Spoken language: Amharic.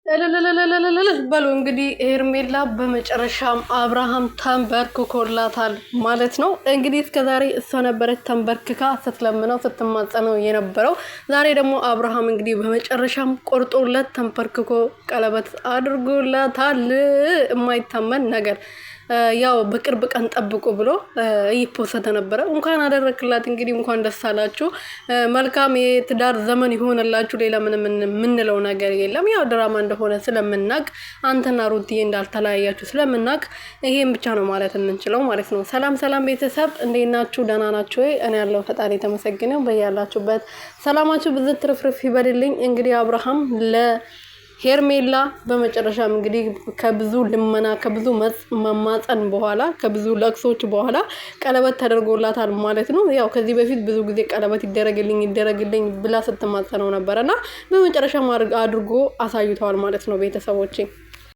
እልልልልልልልል በሉ እንግዲህ ሄርሜላ በመጨረሻም አብርሃም ተንበርክኮላታል ማለት ነው። እንግዲህ እስከዛሬ እሷ ነበረች ተንበርክካ ስትለምነው ስትማጸነው የነበረው። ዛሬ ደግሞ አብርሃም እንግዲህ በመጨረሻም ቆርጦለት ተንበርክኮ ቀለበት አድርጎላታል። የማይታመን ነገር ያው በቅርብ ቀን ጠብቁ ብሎ ይፖሰተ ነበረ። እንኳን አደረክላት እንግዲህ እንኳን ደስ አላችሁ። መልካም የትዳር ዘመን ይሆንላችሁ። ሌላ ምንም የምንለው ነገር የለም። ያው ድራማ እንደሆነ ስለምናቅ አንተና ሩትዬ እንዳልተለያያችሁ ስለምናቅ ይሄን ብቻ ነው ማለት የምንችለው ማለት ነው። ሰላም ሰላም ቤተሰብ እንዴት ናችሁ? ደህና ናችሁ ወይ? እኔ ያለው ፈጣሪ የተመሰገነው። በያላችሁበት ሰላማችሁ ብዝት ትርፍርፍ ይበልልኝ። እንግዲህ አብርሃም ሄርሜላ በመጨረሻም እንግዲህ ከብዙ ልመና ከብዙ መማፀን በኋላ ከብዙ ለቅሶች በኋላ ቀለበት ተደርጎላታል ማለት ነው። ያው ከዚህ በፊት ብዙ ጊዜ ቀለበት ይደረግልኝ ብላ ስትማጸነው ነበርና በመጨረሻም አድርጎ አሳይተዋል ማለት ነው ቤተሰቦቼ።